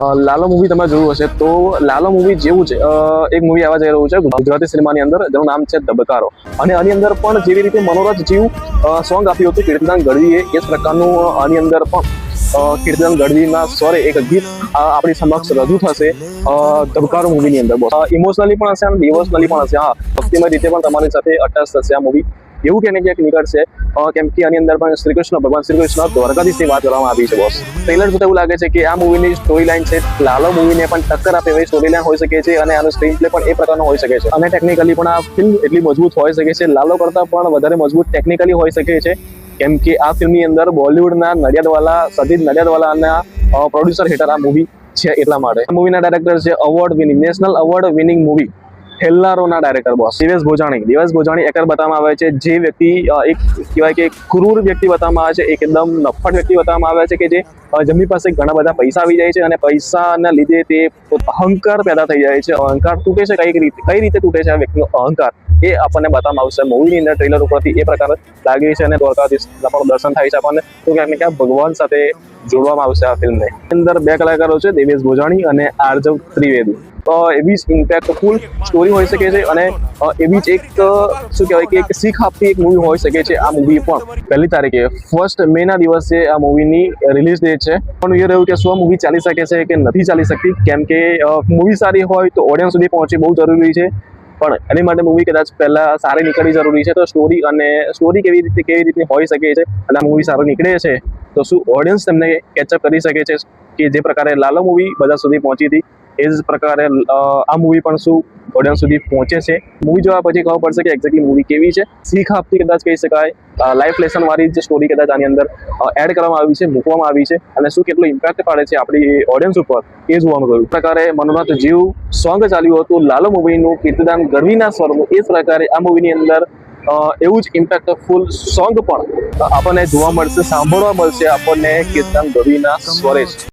Lalo movie તમે જોયું હશે તો લાલો મૂવી જેવું છે એક મૂવી આવવા જઈ રહ્યું છે ગુજરાતી સિનેમાની અંદર જેનું નામ છે ધબકારો અને આની અંદર પણ જેવી રીતે મનોરથ જીવ સોંગ આપ્યું હતું કીર્તિદાન ગઢવીએ એ પ્રકારનું આની અંદર પણ કીર્તિદાન ગઢવીના સ્વરે એક ગીત આપણી સમક્ષ રજૂ થશે ધબકારો મૂવીની અંદર ઇમોશનલી પણ હશે અને ડિવોશનલી પણ હશે. હા, ભક્તિમય રીતે પણ તમારી સાથે અટેચ થશે આ મૂવી એવું કે ક્યાંક નીકળશે કેમ કે આની અંદર પણ ભગવાન શ્રી કૃષ્ણ દ્વારકાધીશની વાત કરવામાં આવી છે. બોસ ટ્રેલર જોતા એવું લાગે છે કે આ મૂવીની સ્ટોરી લાઈન છે લાલો મૂવીને પણ ટક્કર આપે એવી સ્ટોરી લાઈન હોઈ શકે છે અને આનો સ્ક્રીન પ્લે પણ એ પ્રકારનો હોઈ શકે છે અને ટેકનિકલી પણ આ ફિલ્મ એટલી મજબૂત હોઈ શકે છે, લાલો કરતાં પણ વધારે મજબૂત ટેકનિકલી હોઈ શકે છે કેમ કે આ ફિલ્મની અંદર બોલિવૂડના નડિયાદવાલા સતીશ નડિયાદવાલાના પ્રોડ્યુસર હેઠળ આ મૂવી છે. એટલા માટે આ મૂવીના ડાયરેક્ટર છે award winning national award winning movie હેલ્લારોના ડાયરેક્ટર બોસ દેવેશ ભોજાણી એકર બતાવવામાં આવે છે જે વ્યક્તિ એક કહેવાય કે ક્રૂર વ્યક્તિ બતાવવામાં આવે છે, એકદમ નફ્ફટ વ્યક્તિ બતાવવામાં આવે છે કે જે જેમની પાસે ઘણા બધા પૈસા આવી જાય છે અને પૈસાના લીધે તે અહંકાર પેદા થઈ જાય છે. અહંકાર તૂટે છે કઈ રીતે તૂટે છે આ વ્યક્તિનો અહંકાર એ આપણને બતાવવામાં આવશે મૂવીની અંદર. ટ્રેલર ઉપરથી એ પ્રકાર લાગે છે અને દ્વારકાધીશના પણ દર્શન થાય છે આપણને તો ક્યાંક ને ક્યાંક ભગવાન સાથે જોડવામાં આવશે આ ફિલ્મને. અંદર બે કલાકારો છે દેવેશ ભોજાણી અને આર્જવ ત્રિવેદી. એવી જ ઇમ્પેક્ટફુલ સ્ટોરી હોઈ શકે છે અને એવી જ એક શું કહેવાય કે એક શીખ આપતી એક મૂવી હોઈ શકે છે. આ મૂવી પણ 1 તારીખે 1 મેના દિવસે આ મૂવીની રિલીઝ ડેટ છે. પણ એ રહ્યું કે શું આ મૂવી ચાલી શકે છે કે નથી ચાલી શકતી કેમ કે મૂવી સારી હોય તો ઓડિયન્સ સુધી પહોંચવી બહુ જરૂરી છે પણ એની માટે મૂવી કદાચ પહેલા સારી નીકળવી જરૂરી છે. તો સ્ટોરી કેવી રીતે હોઈ શકે છે અને આ મૂવી સારું નીકળે છે તો શું ઓડિયન્સ તેમને કેચઅપ કરી શકે છે કે જે પ્રકારે લાલો મૂવી બધા સુધી પહોંચી હતી એ જ પ્રકારે આ મૂવી પણ શું ઓડિયન્સ સુધી પહોંચે છે. મૂવી જોવા પછી ખબર પડશે કે એક્ઝેક્ટલી મૂવી કેવી છે. શીખ આપતી કદાચ કહી શકાય, લાઈફ લેસન વાળી જે સ્ટોરી કદાચ આની અંદર એડ કરવામાં આવી છે, મૂકવામાં આવી છે અને શું કેટલું ઇમ્પેક્ટ પાડે છે આપણી ઓડિયન્સ ઉપર એ જોવાનું રહ્યું. પ્રકારે મનોરથ જીવ સોંગ ચાલ્યું હતું લાલો મૂવીનું કીર્તિદાન ગઢવીના સ્વરનું એ જ પ્રકારે આ મૂવીની અંદર એવું જ ઇમ્પેક્ટફુલ સોંગ પણ આપણને જોવા મળશે, સાંભળવા મળશે આપણને કીર્તિદાન ગઢવીના સ્વરે જ.